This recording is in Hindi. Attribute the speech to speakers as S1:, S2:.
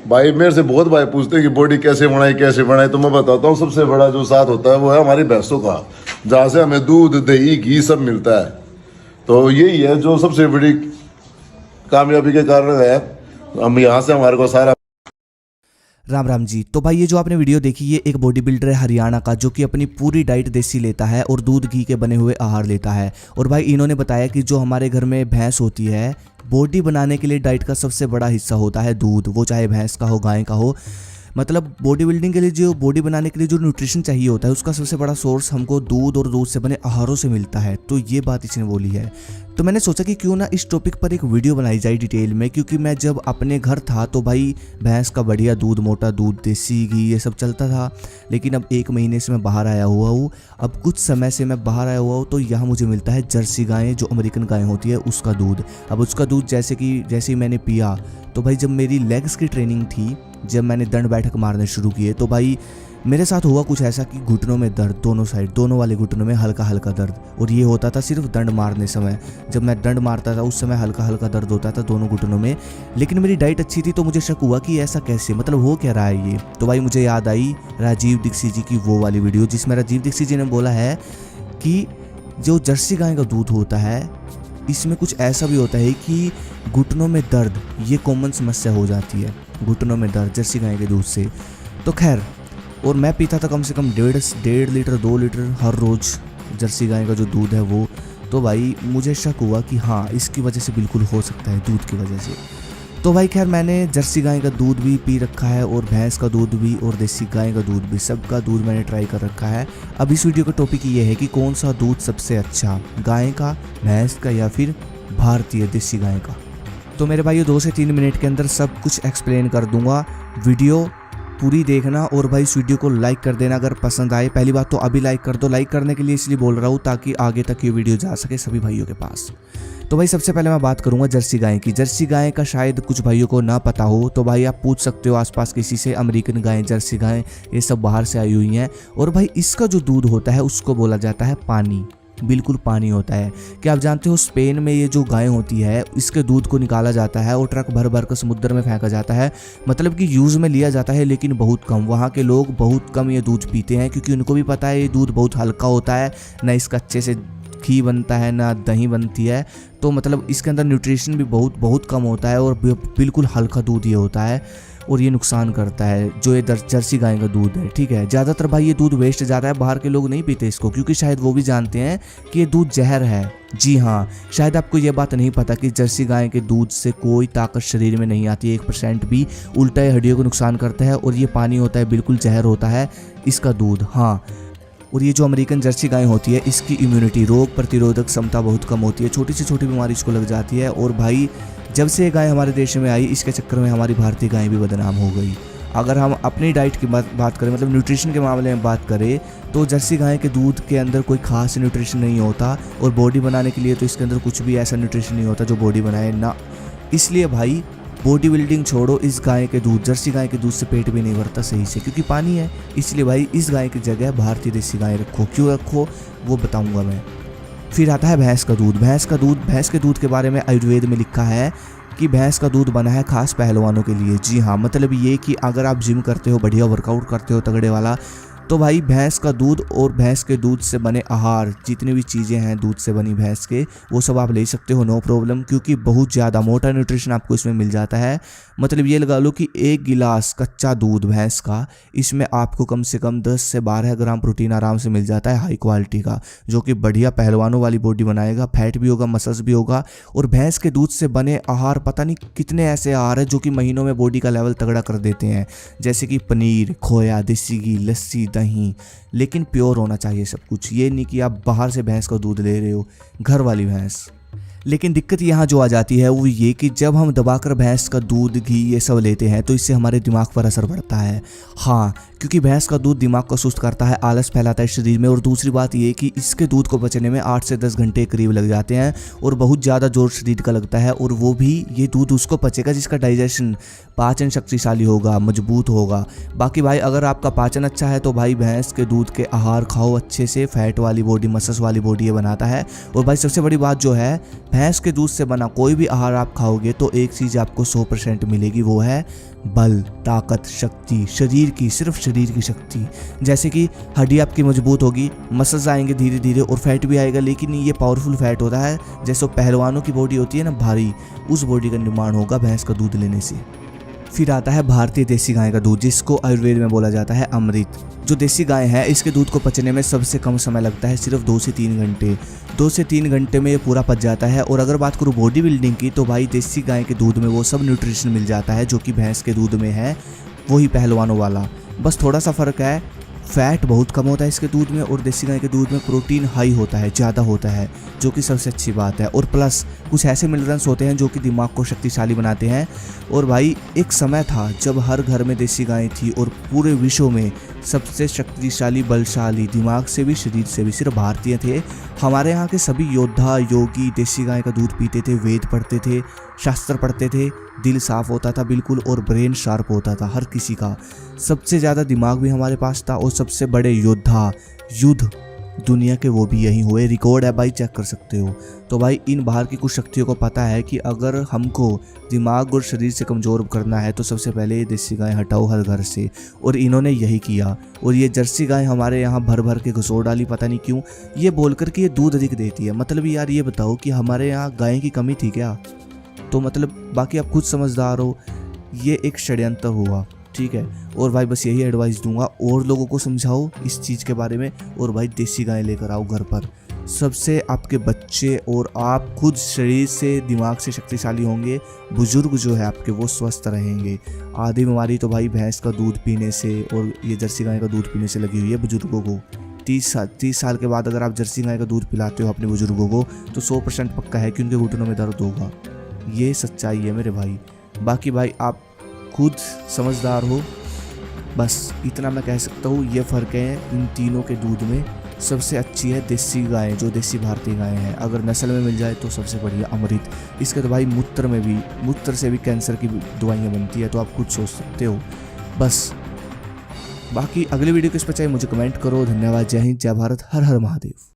S1: भाई मेरे से बहुत भाई पूछते हैं कि बॉडी कैसे बनाए, तो मैं बताता हूँ। सबसे बड़ा जो साथ होता है वो है हमारी भैंसों का, जहाँ से हमें दूध, दही, घी सब मिलता है। तो यही है जो सबसे बड़ी कामयाबी के कारण है। हम यहाँ से हमारे को सारा
S2: राम राम जी। तो भाई ये जो आपने वीडियो देखी, ये एक बॉडी बिल्डर है हरियाणा का, जो कि अपनी पूरी डाइट देसी लेता है और दूध घी के बने हुए आहार लेता है। और भाई इन्होंने बताया कि जो हमारे घर में भैंस होती है, बॉडी बनाने के लिए डाइट का सबसे बड़ा हिस्सा होता है दूध, वो चाहे भैंस का हो, गाय का हो। मतलब बॉडी बिल्डिंग के लिए, जो बॉडी बनाने के लिए जो न्यूट्रिशन चाहिए होता है, उसका सबसे बड़ा सोर्स हमको दूध और दूध से बने आहारों से मिलता है। तो ये बात इसने बोली है। तो मैंने सोचा कि क्यों ना इस टॉपिक पर एक वीडियो बनाई जाए डिटेल में, क्योंकि मैं जब अपने घर था तो भाई भैंस का बढ़िया दूध, मोटा दूध, देसी घी, ये सब चलता था। लेकिन अब 1 महीने से मैं बाहर आया हुआ हूँ, अब कुछ समय से मैं बाहर आया हुआ हूँ, तो यहाँ मुझे मिलता है जर्सी गायें, जो अमेरिकन गाय होती है, उसका दूध। अब उसका दूध जैसे ही मैंने पिया, तो भाई जब मेरी लेग्स की ट्रेनिंग थी, जब मैंने दंड बैठक मारने शुरू किए, तो भाई मेरे साथ हुआ कुछ ऐसा कि घुटनों में दर्द, दोनों साइड, दोनों वाले घुटनों में हल्का हल्का दर्द। और ये होता था सिर्फ दंड मारने समय। जब मैं दंड मारता था उस समय हल्का हल्का दर्द होता था दोनों घुटनों में। लेकिन मेरी डाइट अच्छी थी, तो मुझे शक हुआ कि ऐसा कैसे, मतलब हो क्या रहा है ये। तो भाई मुझे याद आई राजीव दीक्षित जी की वो वाली वीडियो, जिसमें राजीव दीक्षित जी ने बोला है कि जो जर्सी गाय का दूध होता है, इसमें कुछ ऐसा भी होता है कि घुटनों में दर्द, ये कॉमन समस्या हो जाती है, घुटनों में दर्द जर्सी गाय के दूध से। तो खैर, और मैं पीता था कम से कम 1.5 लीटर 2 लीटर हर रोज़ जर्सी गाय का जो दूध है वो। तो भाई मुझे शक हुआ कि हाँ, इसकी वजह से बिल्कुल हो सकता है, दूध की वजह से। तो भाई खैर, मैंने जर्सी गाय का दूध भी पी रखा है, और भैंस का दूध भी, और देसी गाय का दूध भी, सबका दूध मैंने ट्राई कर रखा है। अब इस वीडियो का टॉपिक ये है कि कौन सा दूध सबसे अच्छा, गाय का, भैंस का, या फिर भारतीय देसी गाय का। तो मेरे भाई 2 से 3 मिनट के अंदर सब कुछ एक्सप्लेन कर दूंगा। वीडियो पूरी देखना, और भाई इस वीडियो को लाइक कर देना अगर पसंद आए। पहली बात तो अभी लाइक कर दो। लाइक करने के लिए इसलिए बोल रहा हूँ ताकि आगे तक ये वीडियो जा सके सभी भाइयों के पास। तो भाई सबसे पहले मैं बात करूंगा जर्सी गाय की। जर्सी गाय का शायद कुछ भाइयों को ना पता हो, तो भाई आप पूछ सकते हो आसपास किसी से। अमेरिकन गाय, जर्सी गाय, ये सब बाहर से आई हुई हैं। और भाई इसका जो दूध होता है उसको बोला जाता है पानी, बिल्कुल पानी होता है। क्या आप जानते हो, स्पेन में ये जो गाय होती है, इसके दूध को निकाला जाता है और ट्रक भर भर कर समुद्र में फेंका जाता है। मतलब कि यूज़ में लिया जाता है, लेकिन बहुत कम। वहाँ के लोग बहुत कम ये दूध पीते हैं, क्योंकि उनको भी पता है ये दूध बहुत हल्का होता है, ना इसका अच्छे से घी बनता है, ना दही बनती है। तो मतलब इसके अंदर न्यूट्रिशन भी बहुत कम होता है, और बिल्कुल हल्का दूध ये होता है, और ये नुकसान करता है जो ये जर्सी गाय का दूध है। ठीक है, ज़्यादातर भाई ये दूध वेस्ट जाता है, बाहर के लोग नहीं पीते इसको, क्योंकि शायद वो भी जानते हैं कि ये दूध जहर है। जी हाँ, शायद आपको ये बात नहीं पता कि जर्सी गाय के दूध से कोई ताकत शरीर में नहीं आती, 1% भी। उल्टा ये हड्डियों को नुकसान करता है, और ये पानी होता है, बिल्कुल जहर होता है इसका दूध। हाँ, और ये जो अमेरिकन जर्सी गाय होती है, इसकी इम्यूनिटी, रोग प्रतिरोधक क्षमता बहुत कम होती है, छोटी से छोटी बीमारी इसको लग जाती है। और भाई जब से ये गाय हमारे देश में आई, इसके चक्कर में हमारी भारतीय गाय भी बदनाम हो गई। अगर हम अपनी डाइट की बात करें, मतलब न्यूट्रिशन के मामले में बात करें, तो जर्सी गाय के दूध के अंदर कोई खास न्यूट्रिशन नहीं होता, और बॉडी बनाने के लिए तो इसके अंदर कुछ भी ऐसा न्यूट्रिशन नहीं होता जो बॉडी बनाए ना। इसलिए भाई बॉडी बिल्डिंग छोड़ो, इस गाय के दूध, जर्सी गाय के दूध से पेट भी नहीं भरता सही से, क्योंकि पानी है। इसलिए भाई इस गाय की जगह भारतीय देसी गाय रखो। क्यों रखो वो बताऊंगा मैं। फिर आता है भैंस का दूध। भैंस के दूध के बारे में आयुर्वेद में लिखा है कि भैंस का दूध बना है खास पहलवानों के लिए। जी हाँ, मतलब ये कि अगर आप जिम करते हो, बढ़िया वर्कआउट करते हो तगड़े वाला, तो भाई भैंस का दूध और भैंस के दूध से बने आहार, जितनी भी चीज़ें हैं दूध से बनी भैंस के, वो सब आप ले सकते हो, नो प्रॉब्लम। क्योंकि बहुत ज़्यादा मोटा न्यूट्रिशन आपको इसमें मिल जाता है। मतलब ये लगा लो कि 1 गिलास कच्चा दूध भैंस का, इसमें आपको कम से कम 10 से 12 ग्राम प्रोटीन आराम से मिल जाता है, हाई क्वालिटी का, जो कि बढ़िया पहलवानों वाली बॉडी बनाएगा। फैट भी होगा, मसल्स भी होगा। और भैंस के दूध से बने आहार, पता नहीं कितने ऐसे आहार हैं जो कि महीनों में बॉडी का लेवल तगड़ा कर देते हैं, जैसे कि पनीर, खोया, देसी घी, लस्सी, दही। लेकिन प्योर होना चाहिए सब कुछ, ये नहीं कि आप बाहर से भैंस का दूध ले रहे हो, घर वाली भैंस। लेकिन दिक्कत यहाँ जो आ जाती है वो ये कि जब हम दबाकर भैंस का दूध, घी ये सब लेते हैं, तो इससे हमारे दिमाग पर असर पड़ता है। हाँ, क्योंकि भैंस का दूध दिमाग को सुस्त करता है, आलस फैलाता है शरीर में। और दूसरी बात ये कि इसके दूध को पचने में 8 से 10 घंटे करीब लग जाते हैं, और बहुत ज़्यादा जोर शरीर का लगता है। और वो भी ये दूध उसको पचेगा जिसका डाइजेशन, पाचन शक्तिशाली होगा, मजबूत होगा। बाकी भाई अगर आपका पाचन अच्छा है तो भाई भैंस के दूध के आहार खाओ अच्छे से, फैट वाली बॉडी, मसल्स वाली बॉडी ये बनाता है। और भाई सबसे बड़ी बात जो है, भैंस के दूध से बना कोई भी आहार आप खाओगे तो एक चीज़ आपको 100% मिलेगी, वो है बल, ताकत, शक्ति, शरीर की, सिर्फ शरीर की शक्ति। जैसे कि हड्डी आपकी मजबूत होगी, मसल्स आएंगे धीरे धीरे और फैट भी आएगा, लेकिन ये पावरफुल फैट होता है। जैसे पहलवानों की बॉडी होती है ना भारी, उस बॉडी का निर्माण होगा भैंस का दूध लेने से। फिर आता है भारतीय देसी गाय का दूध, जिसको आयुर्वेद में बोला जाता है अमृत। जो देसी गाय है इसके दूध को पचने में सबसे कम समय लगता है, सिर्फ 2 से 3 घंटे। 2 से 3 घंटे में ये पूरा पच जाता है। और अगर बात करूँ बॉडी बिल्डिंग की, तो भाई देसी गाय के दूध में वो सब न्यूट्रिशन मिल जाता है जो कि भैंस के दूध में है, वही पहलवानों वाला। बस थोड़ा सा फ़र्क है, फैट बहुत कम होता है इसके दूध में और देसी गाय के दूध में प्रोटीन हाई होता है, ज़्यादा होता है, जो कि सबसे अच्छी बात है। और प्लस कुछ ऐसे मिनरल्स होते हैं जो कि दिमाग को शक्तिशाली बनाते हैं। और भाई एक समय था जब हर घर में देसी गाय थी और पूरे विश्व में सबसे शक्तिशाली, बलशाली, दिमाग से भी शरीर से भी सिर्फ भारतीय थे। हमारे यहाँ के सभी योद्धा, योगी देसी गाय का दूध पीते थे, वेद पढ़ते थे, शास्त्र पढ़ते थे, दिल साफ होता था बिल्कुल और ब्रेन शार्प होता था हर किसी का। सबसे ज़्यादा दिमाग भी हमारे पास था और सबसे बड़े योद्धा युद्ध दुनिया के वो भी यहीं हुए, रिकॉर्ड है भाई, चेक कर सकते हो। तो भाई इन बाहर की कुछ शक्तियों को पता है कि अगर हमको दिमाग और शरीर से कमज़ोर करना है तो सबसे पहले ये देसी गाय हटाओ हर घर से, और इन्होंने यही किया। और ये जर्सी गाय हमारे यहाँ भर भर के घुसोड़ डाली, पता नहीं क्यों, ये बोलकर कि ये दूध अधिक देती है। मतलब यार ये बताओ कि हमारे यहाँ गाय की कमी थी क्या? तो मतलब बाकी आप खुद समझदार हो, ये एक षड्यंत्र हुआ, ठीक है। और भाई बस यही एडवाइस दूंगा, और लोगों को समझाओ इस चीज़ के बारे में। और भाई देसी गाय लेकर आओ घर पर, सबसे आपके बच्चे और आप खुद शरीर से, दिमाग से शक्तिशाली होंगे। बुजुर्ग जो है आपके वो स्वस्थ रहेंगे। आधी बीमारी तो भाई भैंस का दूध पीने से और ये जर्सी गाय का दूध पीने से लगी हुई है बुजुर्गों को। 30 साल के बाद अगर आप जर्सी गाय का दूध पिलाते हो अपने बुजुर्गों को तो 100% पक्का है कि उनके घुटनों में दर्द होगा। ये सच्चाई है मेरे भाई। बाकी भाई आप खुद समझदार हो, बस इतना मैं कह सकता हूँ। ये फ़र्क है इन तीनों के दूध में। सबसे अच्छी है देसी गाय, जो देसी भारतीय गाय है, अगर नस्ल में मिल जाए तो सबसे बढ़िया अमृत। इसके तो भाई मूत्र से भी कैंसर की दवाइयाँ बनती है, तो आप खुद सोच सकते हो। बस बाकी अगली वीडियो किस पर चाहिए मुझे कमेंट करो। धन्यवाद, जय हिंद, जय भारत, हर हर महादेव।